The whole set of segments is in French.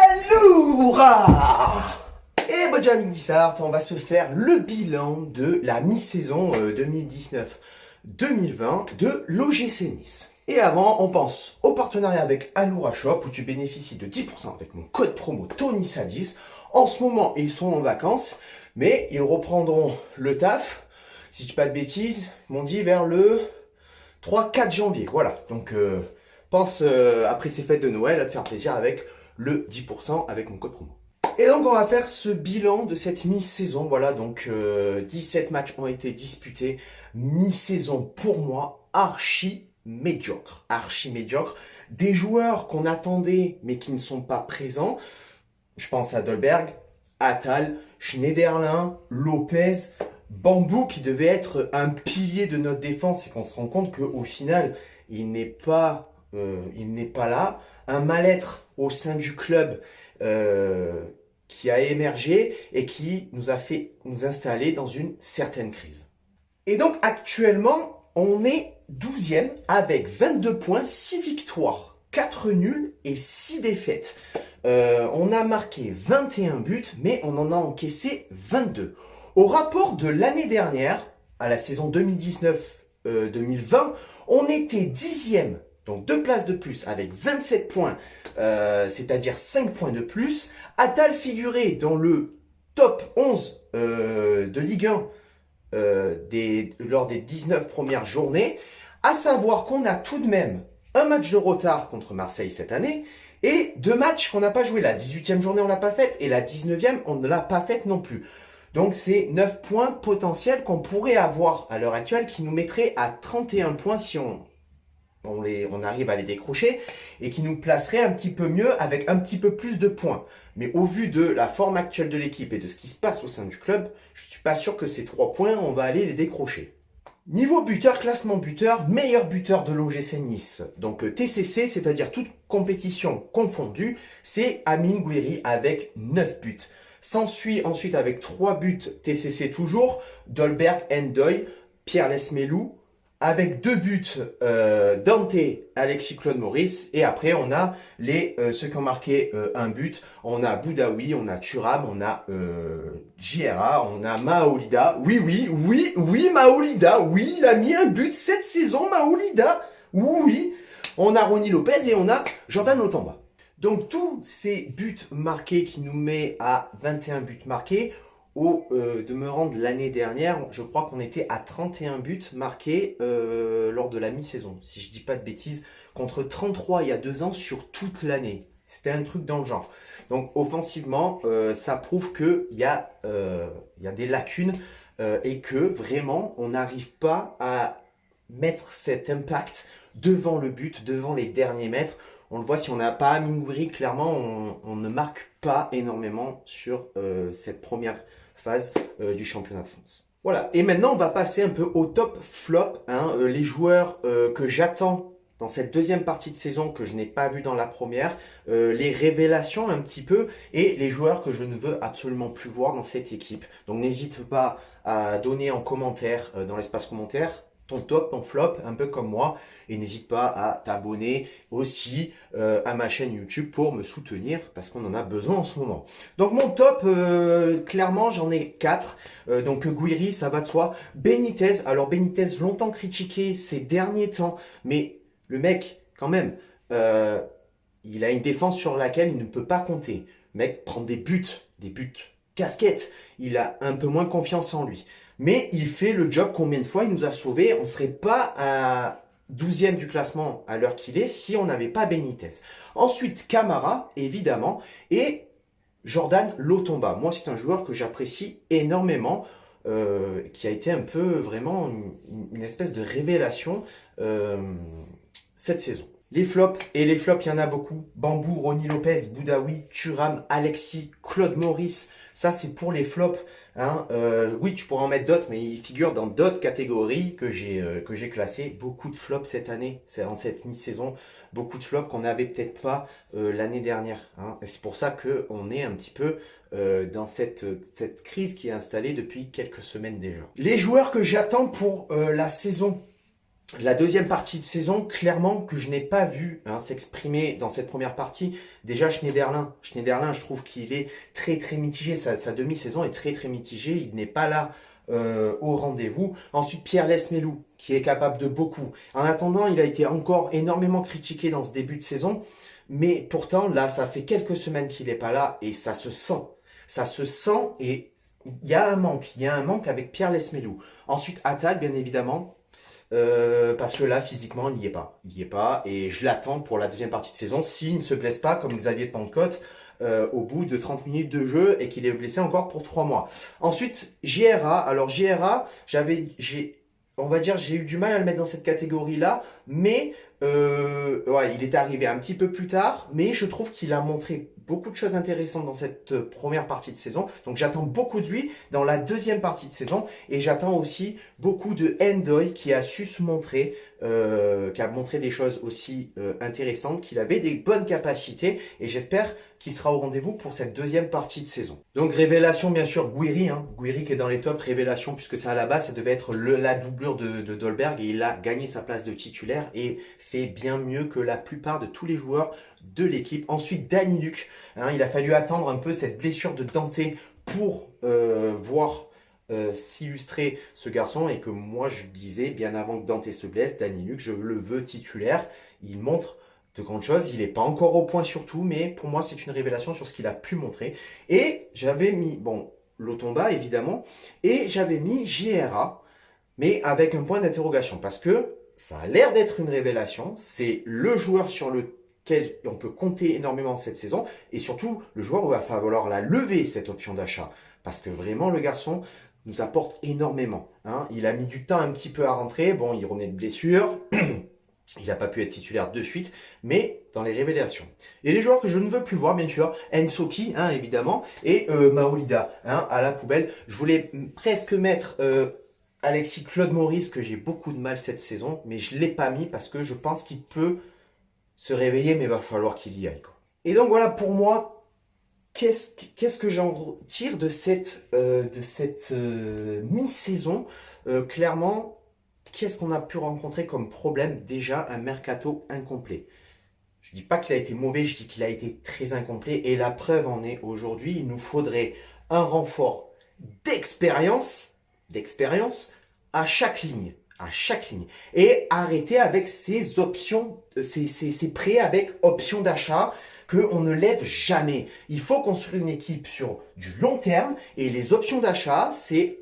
Aloura! Et Benjamin Dissart, on va se faire le bilan de la mi-saison 2019-2020 de l'OGC Nice. Et avant, on pense au partenariat avec Aloura Shop où tu bénéficies de 10% avec mon code promo TonySa10. En ce moment, ils sont en vacances, mais ils reprendront le taf, si je dis pas de bêtises, ils m'ont dit vers le 3-4 janvier. Voilà, donc pense après ces fêtes de Noël à te faire plaisir avec le 10% avec mon code promo. Et donc on va faire ce bilan de cette mi-saison. Voilà, donc 17 matchs ont été disputés. Mi-saison pour moi archi médiocre. Archi médiocre. Des joueurs qu'on attendait mais qui ne sont pas présents. Je pense à Dolberg, Attal, Schneiderlin, Lopez, Bambou qui devait être un pilier de notre défense et qu'on se rend compte qu'au final il n'est pas là. Un mal-être au sein du club qui a émergé et qui nous a fait nous installer dans une certaine crise. Et donc actuellement, on est 12e avec 22 points, 6 victoires, 4 nuls et 6 défaites. On a marqué 21 buts, mais on en a encaissé 22. Au rapport de l'année dernière, à la saison 2019-2020, on était 10e, donc 2 places de plus, avec 27 points, c'est-à-dire 5 points de plus. Attal figurait dans le top 11 de Ligue 1 lors des 19 premières journées, à savoir qu'on a tout de même un match de retard contre Marseille cette année, et 2 matchs qu'on n'a pas joué. La 18e journée, on ne l'a pas faite, et la 19e, on ne l'a pas faite non plus. Donc c'est 9 points potentiels qu'on pourrait avoir à l'heure actuelle qui nous mettrait à 31 points si on arrive à les décrocher et qui nous placerait un petit peu mieux avec un petit peu plus de points. Mais au vu de la forme actuelle de l'équipe et de ce qui se passe au sein du club, je ne suis pas sûr que ces 3 points, on va aller les décrocher. Niveau buteur, classement buteur, meilleur buteur de l'OGC Nice. Donc TCC, c'est-à-dire toute compétition confondue, c'est Amine Gouiri avec 9 buts. S'ensuit ensuite avec 3 buts TCC toujours, Dolberg, Ndoye, Pierre Lesmelou, avec 2 buts Dante, Alexis Claude Maurice, et après on a ceux qui ont marqué un but. On a Boudaoui, on a Thuram, on a JRA, on a Maolida. Oui, Maolida, oui, il a mis un but cette saison, Maolida. Oui, on a Ronny Lopez et on a Jordan Lotamba. Donc tous ces buts marqués qui nous met à 21 buts marqués. Au demeurant de l'année dernière, je crois qu'on était à 31 buts marqués lors de la mi-saison, si je dis pas de bêtises, contre 33 il y a 2 ans sur toute l'année. C'était un truc dans le genre. Donc offensivement, ça prouve qu'il y a des lacunes et que vraiment, on n'arrive pas à mettre cet impact devant le but, devant les derniers mètres. On le voit, si on n'a pas Amine Gouiri, clairement, on ne marque pas énormément sur cette première phase du championnat de France. Voilà, et maintenant on va passer un peu au top flop, les joueurs que j'attends dans cette deuxième partie de saison que je n'ai pas vu dans la première, les révélations un petit peu, et les joueurs que je ne veux absolument plus voir dans cette équipe. Donc n'hésite pas à donner en commentaire, dans l'espace commentaire, ton top, ton flop, un peu comme moi. Et n'hésite pas à t'abonner aussi à ma chaîne YouTube pour me soutenir parce qu'on en a besoin en ce moment. Donc mon top, clairement j'en ai 4. Donc Gouiri, ça va de soi. Benitez, alors Benitez longtemps critiqué ces derniers temps, mais le mec quand même, il a une défense sur laquelle il ne peut pas compter. Le mec prend des buts casquettes. Il a un peu moins confiance en lui. Mais il fait le job. Combien de fois il nous a sauvés? On ne serait pas à 12e du classement à l'heure qu'il est si on n'avait pas Benitez. Ensuite, Camara, évidemment, et Jordan Lotomba. Moi, c'est un joueur que j'apprécie énormément, qui a été un peu vraiment une espèce de révélation cette saison. Les flops, et les flops, il y en a beaucoup. Bambou, Ronny Lopez, Boudaoui, Thuram, Alexis, Claude Maurice. Ça, c'est pour les flops. Oui, tu pourrais en mettre d'autres, mais ils figurent dans d'autres catégories que j'ai classées. Beaucoup de flops cette année, c'est en cette mi-saison. Beaucoup de flops qu'on n'avait peut-être pas l'année dernière. Et c'est pour ça qu'on est un petit peu dans cette crise qui est installée depuis quelques semaines déjà. Les joueurs que j'attends pour la saison La deuxième partie de saison, clairement, que je n'ai pas vu s'exprimer dans cette première partie. Déjà, Schneiderlin, je trouve qu'il est très très mitigé. Sa demi-saison est très très mitigée. Il n'est pas là au rendez-vous. Ensuite, Pierre Lesmelou, qui est capable de beaucoup. En attendant, il a été encore énormément critiqué dans ce début de saison. Mais pourtant, là, ça fait quelques semaines qu'il n'est pas là et ça se sent. Ça se sent et il y a un manque. Il y a un manque avec Pierre Lesmelou. Ensuite, Attal, bien évidemment. Parce que là, physiquement, il n'y est pas. Il n'y est pas. Et je l'attends pour la deuxième partie de saison. S'il ne se blesse pas, comme Xavier de Pentecôte, au bout de 30 minutes de jeu et qu'il est blessé encore pour 3 mois. Ensuite, JRA. Alors, JRA, on va dire, j'ai eu du mal à le mettre dans cette catégorie-là. Mais ouais, il est arrivé un petit peu plus tard. Mais je trouve qu'il a montré beaucoup de choses intéressantes dans cette première partie de saison. Donc, j'attends beaucoup de lui dans la deuxième partie de saison. Et j'attends aussi beaucoup de Ndoye qui a su se montrer, qui a montré des choses aussi intéressantes, qu'il avait des bonnes capacités et j'espère qu'il sera au rendez-vous pour cette deuxième partie de saison. Donc révélation bien sûr Gouiri, Gouiri qui est dans les tops, révélation puisque ça à la base ça devait être la doublure de Dolberg et il a gagné sa place de titulaire et fait bien mieux que la plupart de tous les joueurs de l'équipe. Ensuite Danny Luc, il a fallu attendre un peu cette blessure de Dante pour voir s'illustrer ce garçon et que moi je disais bien avant que Dante se blesse, Danny Luc, je le veux titulaire. Il montre de grandes choses. Il n'est pas encore au point sur tout, mais pour moi c'est une révélation sur ce qu'il a pu montrer. Et j'avais mis, bon, Lotomba évidemment, et j'avais mis JRA, mais avec un point d'interrogation parce que ça a l'air d'être une révélation. C'est le joueur sur lequel on peut compter énormément cette saison et surtout le joueur où il va falloir la lever cette option d'achat parce que vraiment le garçon nous apporte énormément. Il a mis du temps un petit peu à rentrer. Bon, il revenait de blessure. Il n'a pas pu être titulaire de suite, mais dans les révélations. Et les joueurs que je ne veux plus voir, bien sûr, Ensoki, évidemment, et Maolida, à la poubelle. Je voulais presque mettre Alexis Claude Maurice, que j'ai beaucoup de mal cette saison, mais je ne l'ai pas mis parce que je pense qu'il peut se réveiller, mais il va falloir qu'il y aille, quoi. Et donc voilà, pour moi, qu'est-ce que j'en tire de cette mi-saison clairement, qu'est-ce qu'on a pu rencontrer comme problème? Déjà, un mercato incomplet. Je ne dis pas qu'il a été mauvais, je dis qu'il a été très incomplet. Et la preuve en est aujourd'hui, il nous faudrait un renfort d'expérience à chaque ligne. À chaque ligne. Et arrêter avec ces options, ces prêts avec options d'achat qu'on ne lève jamais. Il faut construire une équipe sur du long terme et les options d'achat, c'est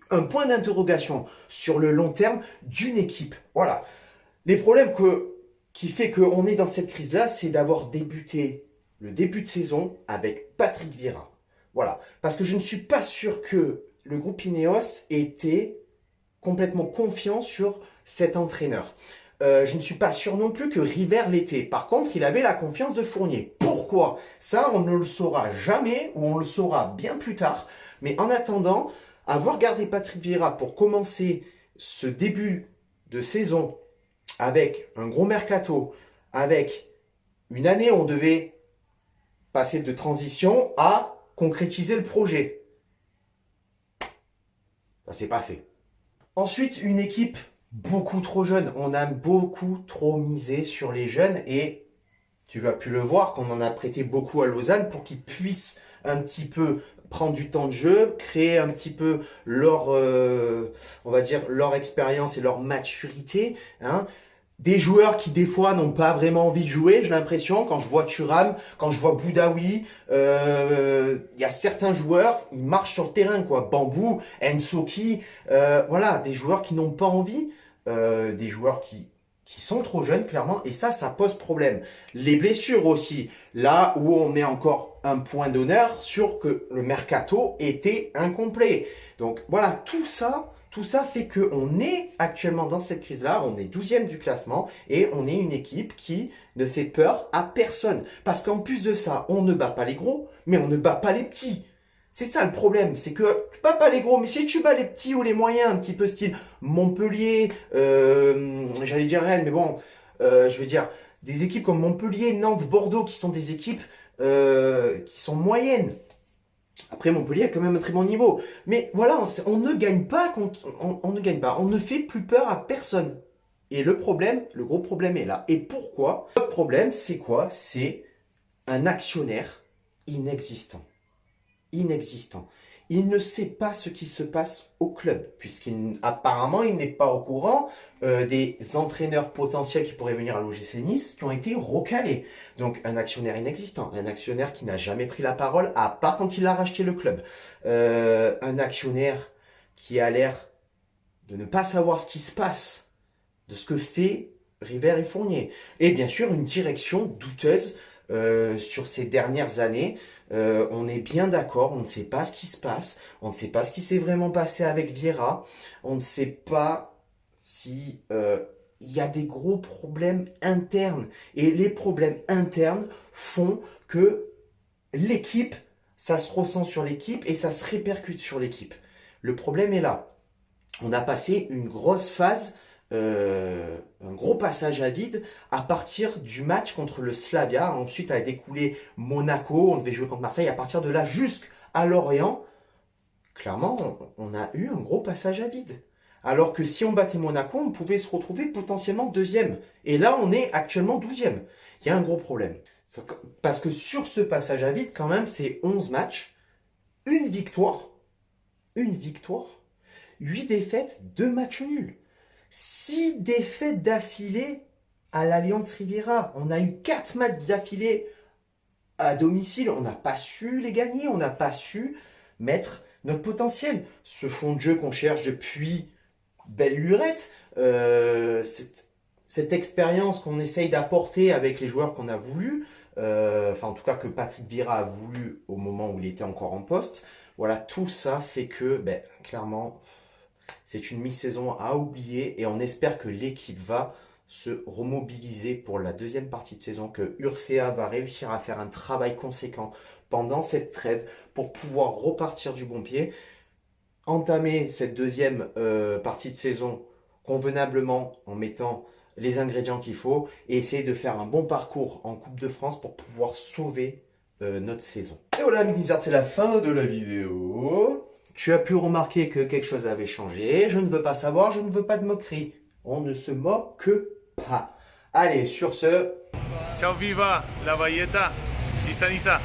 un point d'interrogation sur le long terme d'une équipe. Voilà. Les problèmes qui fait qu'on est dans cette crise-là, c'est d'avoir débuté le début de saison avec Patrick Vieira. Voilà. Parce que je ne suis pas sûr que le groupe Ineos était complètement confiant sur cet entraîneur. Je ne suis pas sûr non plus que River l'était. Par contre, il avait la confiance de Fournier. Pourquoi? Ça, on ne le saura jamais ou on le saura bien plus tard. Mais en attendant, avoir gardé Patrick Vieira pour commencer ce début de saison avec un gros mercato, avec une année où on devait passer de transition à concrétiser le projet. Ça, c'est pas fait. Ensuite, une équipe beaucoup trop jeune. On a beaucoup trop misé sur les jeunes et tu as pu le voir qu'on en a prêté beaucoup à Lausanne pour qu'ils puissent un petit peu prendre du temps de jeu, créer un petit peu leur, on va dire, leur expérience et leur maturité. Des joueurs qui des fois n'ont pas vraiment envie de jouer, j'ai l'impression, quand je vois Thuram, quand je vois Boudaoui, il y a certains joueurs, ils marchent sur le terrain, quoi. Bambou, Ensoki, voilà, des joueurs qui n'ont pas envie, des joueurs qui sont trop jeunes, clairement, et ça pose problème. Les blessures aussi, là où on met encore un point d'honneur sur que le mercato était incomplet. Donc voilà, tout ça fait qu'on est actuellement dans cette crise-là, on est 12e du classement et on est une équipe qui ne fait peur à personne. Parce qu'en plus de ça, on ne bat pas les gros, mais on ne bat pas les petits. C'est ça le problème, c'est que tu bats pas les gros, mais si tu bats les petits ou les moyens, un petit peu style Montpellier, j'allais dire Rennes, mais bon, je veux dire, des équipes comme Montpellier, Nantes, Bordeaux, qui sont des équipes qui sont moyennes. Après, Montpellier a quand même un très bon niveau. Mais voilà, on ne gagne pas, on ne gagne pas. On ne fait plus peur à personne. Et le gros problème est là. Et pourquoi? Le problème, c'est quoi? C'est un actionnaire inexistant. Inexistant. Il ne sait pas ce qui se passe au club, puisqu'apparemment il n'est pas au courant des entraîneurs potentiels qui pourraient venir à l'OGC Nice qui ont été recalés. Donc un actionnaire inexistant, un actionnaire qui n'a jamais pris la parole, à part quand il a racheté le club. Un actionnaire qui a l'air de ne pas savoir ce qui se passe, de ce que fait River et Fournier. Et bien sûr une direction douteuse sur ces dernières années. On est bien d'accord, on ne sait pas ce qui se passe, on ne sait pas ce qui s'est vraiment passé avec Vieira, on ne sait pas si il y a des gros problèmes internes. Et les problèmes internes font que l'équipe, ça se ressent sur l'équipe et ça se répercute sur l'équipe. Le problème est là. On a passé une grosse phase, un gros passage à vide à partir du match contre le Slavia. Ensuite a découlé Monaco, on devait jouer contre Marseille. À partir de là jusqu'à Lorient, clairement, on a eu un gros passage à vide. Alors que si on battait Monaco, on pouvait se retrouver potentiellement deuxième. Et là, on est actuellement 12e. Il y a un gros problème. Parce que sur ce passage à vide, quand même, c'est 11 matchs, une victoire, 8 défaites, 2 matchs nuls. 6 défaites d'affilée à l'Alliance Riviera. On a eu 4 matchs d'affilée à domicile. On n'a pas su les gagner. On n'a pas su mettre notre potentiel. Ce fond de jeu qu'on cherche depuis belle lurette, cette expérience qu'on essaye d'apporter avec les joueurs qu'on a voulu, en tout cas que Patrick Vieira a voulu au moment où il était encore en poste. Voilà, tout ça fait que, clairement, c'est une mi-saison à oublier et on espère que l'équipe va se remobiliser pour la deuxième partie de saison, que Urcea va réussir à faire un travail conséquent pendant cette trêve pour pouvoir repartir du bon pied, entamer cette deuxième partie de saison convenablement en mettant les ingrédients qu'il faut et essayer de faire un bon parcours en Coupe de France pour pouvoir sauver notre saison. Et voilà, Mizard, c'est la fin de la vidéo. Tu as pu remarquer que quelque chose avait changé. Je ne veux pas savoir, je ne veux pas de moquerie. On ne se moque pas. Allez, sur ce... Ciao viva la Valletta, Nissa Nissa.